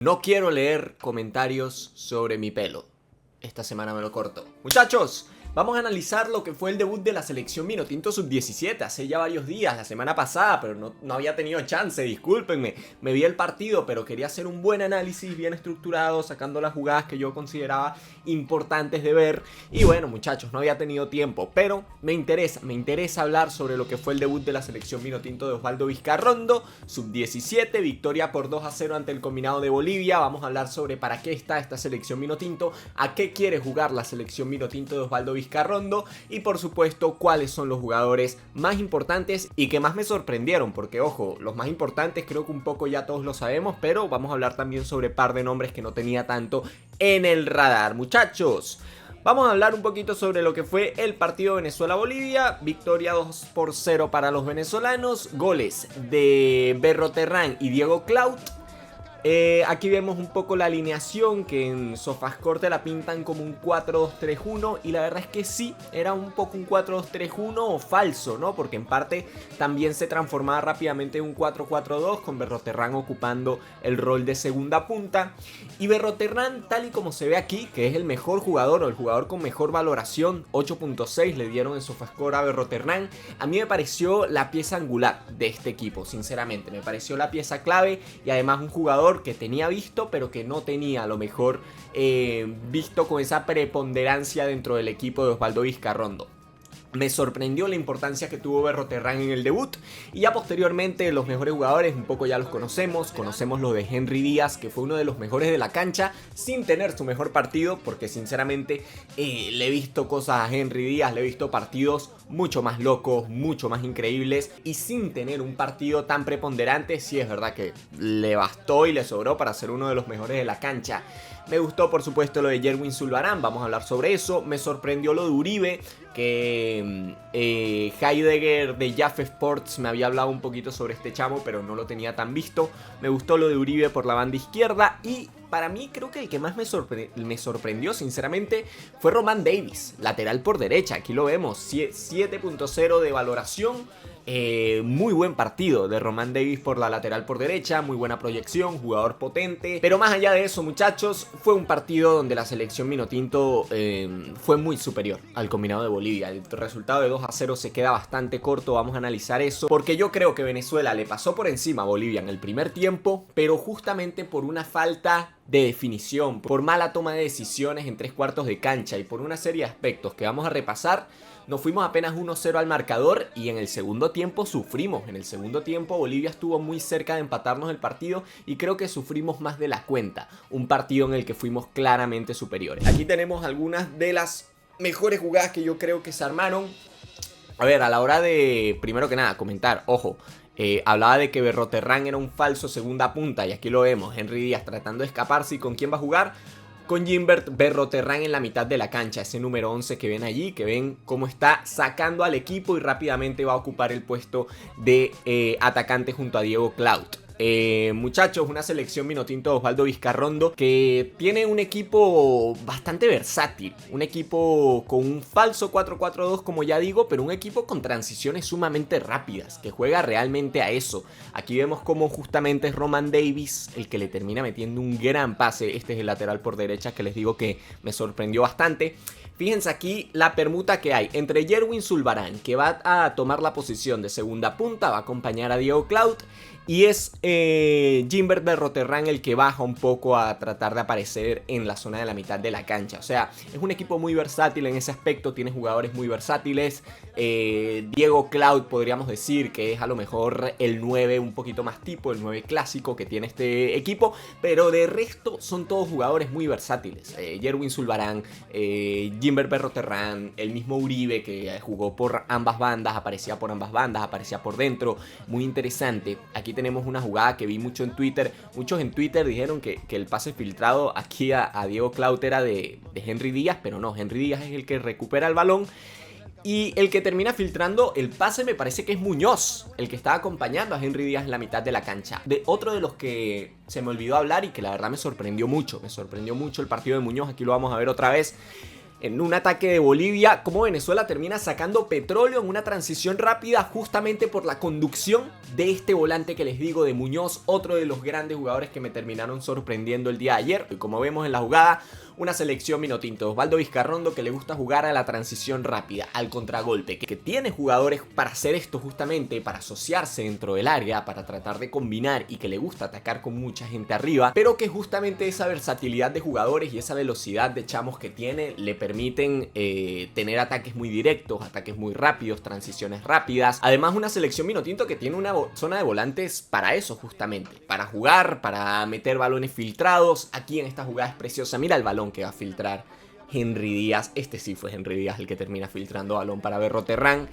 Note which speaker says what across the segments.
Speaker 1: No quiero leer comentarios sobre mi pelo. Esta semana me lo corto. Muchachos, vamos a analizar lo que fue el debut de la selección Vinotinto Sub-17 hace ya varios días, la semana pasada, pero no había tenido chance, discúlpenme. Me vi el partido, pero quería hacer un buen análisis, bien estructurado, sacando las jugadas que yo consideraba importantes de ver. Y bueno, muchachos, no había tenido tiempo, pero me interesa hablar sobre lo que fue el debut de la selección Vinotinto de Osvaldo Vizcarrondo, Sub-17, victoria por 2-0 ante el combinado de Bolivia. Vamos a hablar sobre para qué está esta selección Vinotinto, a qué quiere jugar la selección Vinotinto de Osvaldo Vizcarrondo y por supuesto cuáles son los jugadores más importantes y que más me sorprendieron, porque ojo, los más importantes creo que un poco ya todos lo sabemos, pero vamos a hablar también sobre un par de nombres que no tenía tanto en el radar. Muchachos, vamos a hablar un poquito sobre lo que fue el partido Venezuela-Bolivia. Victoria 2-0 para los venezolanos, goles de Berroterrán y Diego Clout. Aquí vemos un poco la alineación que en Sofascore te la pintan como un 4-2-3-1 y la verdad es que sí, era un poco un 4-2-3-1 o falso, ¿no? Porque en parte también se transformaba rápidamente en un 4-4-2 con Berroterrán ocupando el rol de segunda punta. Y Berroterrán, tal y como se ve aquí, que es el mejor jugador o el jugador con mejor valoración, 8.6 le dieron en Sofascore a Berroterrán. A mí me pareció la pieza angular de este equipo, sinceramente, me pareció la pieza clave y además un jugador que tenía visto pero que no tenía a lo mejor visto con esa preponderancia dentro del equipo de Osvaldo Vizcarrondo. Me sorprendió la importancia que tuvo Berroterrán en el debut y ya posteriormente los mejores jugadores un poco ya los conocemos lo de Henry Díaz, que fue uno de los mejores de la cancha sin tener su mejor partido, porque sinceramente le he visto cosas a Henry Díaz, le he visto partidos mucho más locos, mucho más increíbles y sin tener un partido tan preponderante. Sí es verdad que le bastó y le sobró para ser uno de los mejores de la cancha. Me gustó por supuesto lo de Yerwin Zulbarán, vamos a hablar sobre eso. Me sorprendió lo de Uribe, que Heidegger de Jaffe Sports me había hablado un poquito sobre este chamo, pero no lo tenía tan visto. Me gustó lo de Uribe por la banda izquierda y para mí creo que el que más me sorprendió sinceramente fue Román Davis, lateral por derecha. Aquí lo vemos, 7.0 de valoración. Muy buen partido de Román Davis por la lateral por derecha, muy buena proyección, jugador potente. Pero más allá de eso, muchachos, fue un partido donde la selección Vinotinto fue muy superior al combinado de Bolivia. El resultado de 2-0 se queda bastante corto, vamos a analizar eso, porque yo creo que Venezuela le pasó por encima a Bolivia en el primer tiempo, pero justamente por una falta de definición, por mala toma de decisiones en 3/4 de cancha y por una serie de aspectos que vamos a repasar. Nos fuimos apenas 1-0 al marcador y en el segundo tiempo sufrimos. En el segundo tiempo Bolivia estuvo muy cerca de empatarnos el partido y creo que sufrimos más de la cuenta. Un partido en el que fuimos claramente superiores. Aquí tenemos algunas de las mejores jugadas que yo creo que se armaron. A ver, a la hora de, primero que nada, comentar, ojo. Hablaba de que Berroterrán era un falso segunda punta y aquí lo vemos, Henry Díaz tratando de escaparse. ¿Y con quién va a jugar? Con Gimbert Berroterrán en la mitad de la cancha, ese número 11 que ven allí, que ven cómo está sacando al equipo y rápidamente va a ocupar el puesto de atacante junto a Diego Clout. Muchachos, una selección Vinotinto de Osvaldo Vizcarrondo que tiene un equipo bastante versátil, un equipo con un falso 4-4-2 como ya digo, pero un equipo con transiciones sumamente rápidas, que juega realmente a eso. Aquí vemos cómo justamente es Román Davis el que le termina metiendo un gran pase. Este es el lateral por derecha que les digo que me sorprendió bastante. Fíjense aquí la permuta que hay entre Yerwin Zulbarán, que va a tomar la posición de segunda punta, va a acompañar a Diego Clout, y es Gimbert Berroterrán el que baja un poco a tratar de aparecer en la zona de la mitad de la cancha. O sea, es un equipo muy versátil en ese aspecto, tiene jugadores muy versátiles. Diego Clout podríamos decir que es a lo mejor el 9 un poquito más tipo, el 9 clásico que tiene este equipo, pero de resto son todos jugadores muy versátiles. Yerwin Zulbarán, Gimbert Berroterrán, el mismo Uribe que jugó por ambas bandas, aparecía por ambas bandas, aparecía por dentro, muy interesante. Aquí tenemos una jugada que vi mucho en Twitter, muchos en Twitter dijeron que el pase filtrado aquí a Diego Clout era de Henry Díaz, pero no, Henry Díaz es el que recupera el balón. Y el que termina filtrando el pase me parece que es Muñoz, el que estaba acompañando a Henry Díaz en la mitad de la cancha. De otro de los que se me olvidó hablar y que la verdad me sorprendió mucho el partido de Muñoz, aquí lo vamos a ver otra vez. en un ataque de Bolivia, cómo Venezuela termina sacando petróleo en una transición rápida justamente por la conducción de este volante que les digo, de Muñoz, otro de los grandes jugadores que me terminaron sorprendiendo el día de ayer. Y como vemos en la jugada, una selección Minotinto, Osvaldo Vizcarrondo, que le gusta jugar a la transición rápida, al contragolpe, que tiene jugadores para hacer esto justamente, para asociarse dentro del área, para tratar de combinar y que le gusta atacar con mucha gente arriba, pero que justamente esa versatilidad de jugadores y esa velocidad de chamos que tiene le permiten tener ataques muy directos, ataques muy rápidos, transiciones rápidas. Además, una selección Minotinto que tiene una zona de volantes para eso justamente, para jugar, para meter balones filtrados. Aquí en esta jugada es preciosa, mira el balón que va a filtrar Henry Díaz. Este sí fue Henry Díaz el que termina filtrando balón para Berro Terrán.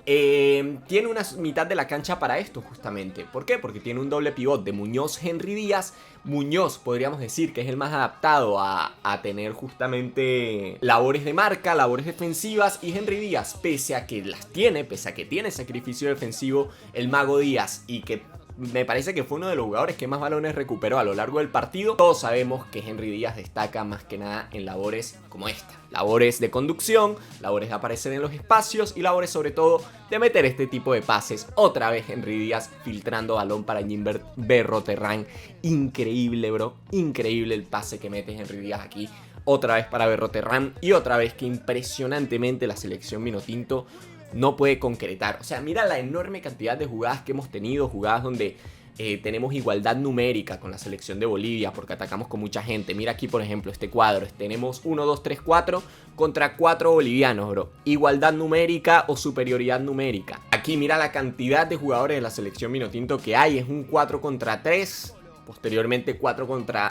Speaker 1: Tiene una mitad de la cancha para esto justamente. ¿Por qué? Porque tiene un doble pivot de Muñoz, Henry Díaz. Muñoz podríamos decir que es el más adaptado a tener justamente labores de marca, labores defensivas, y Henry Díaz, pese a que las tiene, pese a que tiene sacrificio defensivo, el Mago Díaz, y que me parece que fue uno de los jugadores que más balones recuperó a lo largo del partido. Todos sabemos que Henry Díaz destaca más que nada en labores como esta. Labores de conducción, labores de aparecer en los espacios y labores sobre todo de meter este tipo de pases. Otra vez Henry Díaz filtrando balón para Jimber Berro Terrán. Increíble, bro. Increíble el pase que mete Henry Díaz aquí. Otra vez para Berro Terrán. Y otra vez que impresionantemente la selección Minotinto no puede concretar. O sea, mira la enorme cantidad de jugadas que hemos tenido, jugadas donde tenemos igualdad numérica con la selección de Bolivia porque atacamos con mucha gente. Mira aquí, por ejemplo, este cuadro. Tenemos 1, 2, 3, 4 contra 4 bolivianos, bro. Igualdad numérica o superioridad numérica. Aquí mira la cantidad de jugadores de la selección Minotinto que hay. Es un 4 contra 3. Posteriormente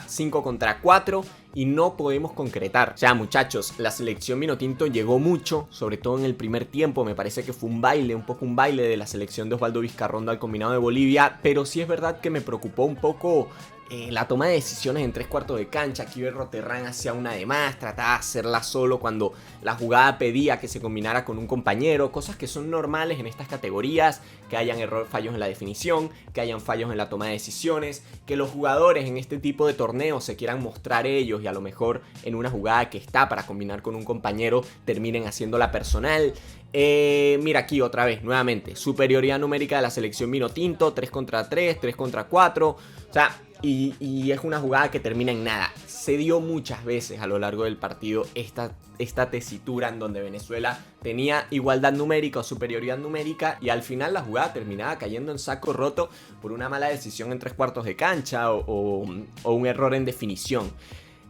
Speaker 1: 5 contra 4 y no podemos concretar. O sea, muchachos, la selección Minotinto llegó mucho, sobre todo en el primer tiempo. Me parece que fue un poco un baile de la selección de Osvaldo Vizcarrondo al combinado de Bolivia. Pero sí es verdad que me preocupó un poco la toma de decisiones en 3/4 de cancha. Aquí Berro Terrán hacía una de más, trataba de hacerla solo cuando la jugada pedía que se combinara con un compañero. Cosas que son normales en estas categorías, que hayan fallos en la definición, que hayan fallos en la toma de decisiones, que los jugadores en este tipo de torneos se quieran mostrar ellos y a lo mejor en una jugada que está para combinar con un compañero terminen haciéndola personal. Mira aquí otra vez, nuevamente, superioridad numérica de la selección Minotinto, 3 contra 3, 3 contra 4, o sea, y es una jugada que termina en nada. Se dio muchas veces a lo largo del partido esta tesitura en donde Venezuela tenía igualdad numérica o superioridad numérica y al final la jugada terminaba cayendo en saco roto por una mala decisión en 3/4 de cancha o un error en definición.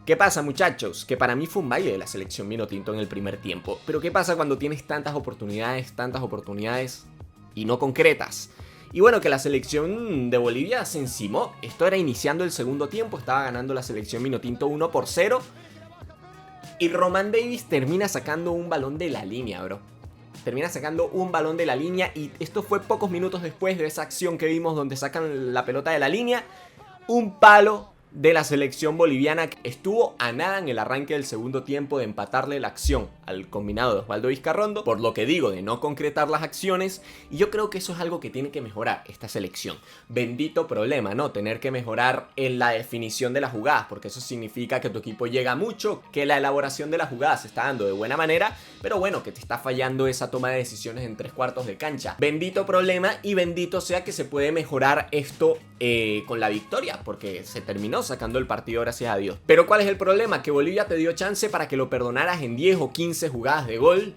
Speaker 1: ¿Qué pasa, muchachos? Que para mí fue un baile de la selección Minotinto en el primer tiempo. Pero ¿qué pasa cuando tienes tantas oportunidades y no concretas? Y bueno, que la selección de Bolivia se encimó. Esto era iniciando el segundo tiempo, estaba ganando la selección Minotinto 1-0. Y Román Davis termina sacando un balón de la línea, bro. Termina sacando un balón de la línea y esto fue pocos minutos después de esa acción que vimos donde sacan la pelota de la línea. Un palo de la selección boliviana que estuvo a nada en el arranque del segundo tiempo de empatarle la acción al combinado de Osvaldo Vizcarrondo, por lo que digo de no concretar las acciones, y yo creo que eso es algo que tiene que mejorar esta selección. Bendito problema, ¿no? Tener que mejorar en la definición de las jugadas, porque eso significa que tu equipo llega mucho, que la elaboración de las jugadas se está dando de buena manera, pero bueno, que te está fallando esa toma de decisiones en 3/4 de cancha. Bendito problema y bendito sea que se puede mejorar esto con la victoria, porque se terminó sacando el partido, gracias a Dios. Pero ¿cuál es el problema? Que Bolivia te dio chance para que lo perdonaras en 10 o 15 jugadas de gol,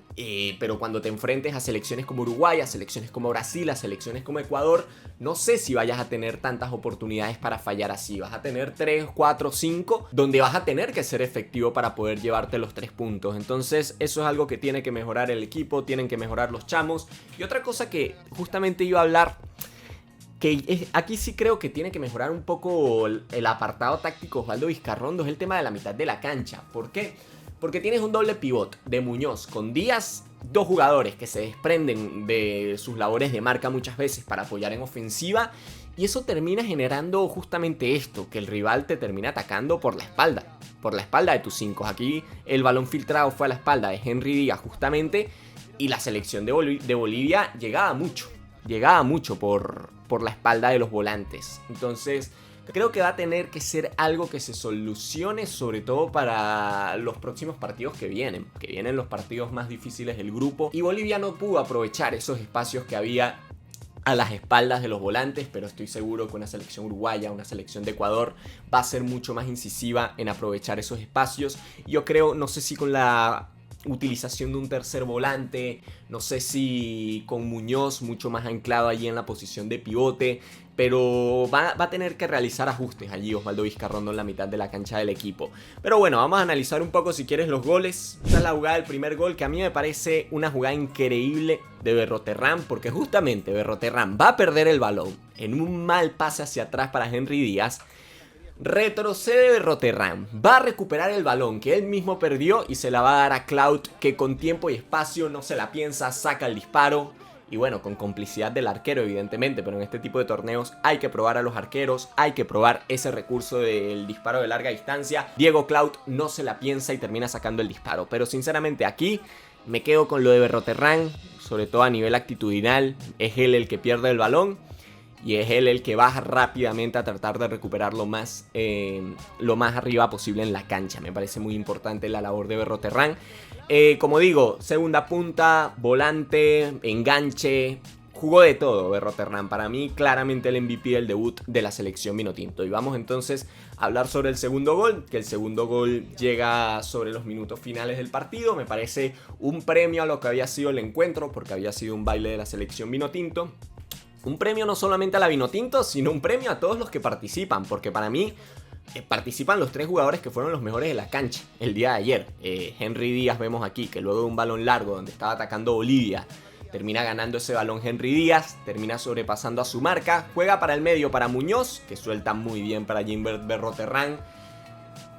Speaker 1: pero cuando te enfrentes a selecciones como Uruguay, a selecciones como Brasil, a selecciones como Ecuador, no sé si vayas a tener tantas oportunidades para fallar así. Vas a tener 3, 4, 5, donde vas a tener que ser efectivo para poder llevarte los 3 puntos. Entonces eso es algo que tiene que mejorar el equipo, tienen que mejorar los chamos. Y otra cosa que justamente iba a hablar, que aquí sí creo que tiene que mejorar un poco el apartado táctico Osvaldo Vizcarrondo, es el tema de la mitad de la cancha. ¿Por qué? Porque tienes un doble pivot de Muñoz con Díaz, dos jugadores que se desprenden de sus labores de marca muchas veces para apoyar en ofensiva, y eso termina generando justamente esto, que el rival te termina atacando por la espalda de tus 5. Aquí el balón filtrado fue a la espalda de Henry Díaz justamente, y la selección de Bolivia llegaba mucho por la espalda de los volantes. Entonces creo que va a tener que ser algo que se solucione, sobre todo para los próximos partidos que vienen los partidos más difíciles del grupo, y Bolivia no pudo aprovechar esos espacios que había a las espaldas de los volantes, pero estoy seguro que una selección uruguaya, una selección de Ecuador va a ser mucho más incisiva en aprovechar esos espacios. Yo creo, no sé si con la utilización de un tercer volante, no sé si con Muñoz mucho más anclado allí en la posición de pivote, pero va a tener que realizar ajustes allí Osvaldo Vizcarrondo en la mitad de la cancha del equipo. Pero bueno, vamos a analizar un poco si quieres los goles. Esta es la jugada del primer gol, que a mí me parece una jugada increíble de Berroterrán, porque justamente Berroterrán va a perder el balón en un mal pase hacia atrás para Henry Díaz. Retrocede Berroterrán, va a recuperar el balón que él mismo perdió y se la va a dar a Clout, que con tiempo y espacio no se la piensa, saca el disparo. Y bueno, con complicidad del arquero evidentemente, pero en este tipo de torneos hay que probar a los arqueros, hay que probar ese recurso del disparo de larga distancia. Diego Clout no se la piensa y termina sacando el disparo, pero sinceramente aquí me quedo con lo de Berroterrán, sobre todo a nivel actitudinal. Es él el que pierde el balón y es él el que baja rápidamente a tratar de recuperar lo más arriba posible en la cancha. Me parece muy importante la labor de Berroterrán. Como digo, segunda punta, volante, enganche, jugó de todo Berroterrán. Para mí claramente el MVP del debut de la selección vinotinto. Y vamos entonces a hablar sobre el segundo gol, que el segundo gol llega sobre los minutos finales del partido. Me parece un premio a lo que había sido el encuentro, porque había sido un baile de la selección vinotinto. Un premio no solamente a la Vinotinto, sino un premio a todos los que participan, porque para mí participan los 3 jugadores que fueron los mejores de la cancha el día de ayer. Henry Díaz vemos aquí que luego de un balón largo donde estaba atacando Bolivia, termina ganando ese balón Henry Díaz, termina sobrepasando a su marca, juega para el medio para Muñoz, que suelta muy bien para Gimbert Berroterrán,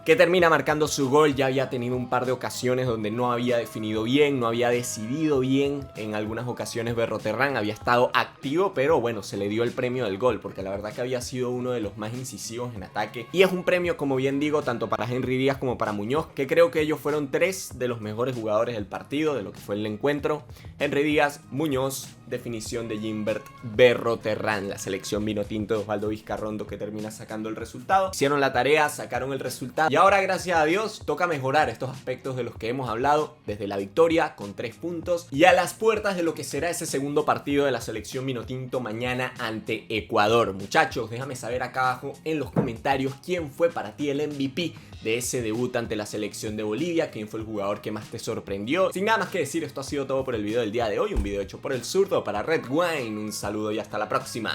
Speaker 1: que termina marcando su gol. Ya había tenido un par de ocasiones donde no había definido bien, no había decidido bien. En algunas ocasiones Berroterrán había estado activo, pero bueno, se le dio el premio del gol, porque la verdad que había sido uno de los más incisivos en ataque. Y es un premio, como bien digo, tanto para Henry Díaz como para Muñoz, que creo que ellos fueron 3 de los mejores jugadores del partido, de lo que fue el encuentro. Henry Díaz, Muñoz, definición de Gimbert Berroterrán. La selección vinotinto de Osvaldo Vizcarrondo, que termina sacando el resultado. Hicieron la tarea, sacaron el resultado. Y ahora, gracias a Dios, toca mejorar estos aspectos de los que hemos hablado, desde la victoria con 3 puntos y a las puertas de lo que será ese segundo partido de la selección vinotinto mañana ante Ecuador. Muchachos, déjame saber acá abajo en los comentarios quién fue para ti el MVP de ese debut ante la selección de Bolivia, quién fue el jugador que más te sorprendió. Sin nada más que decir, esto ha sido todo por el video del día de hoy, un video hecho por el zurdo para Red Wine. Un saludo y hasta la próxima.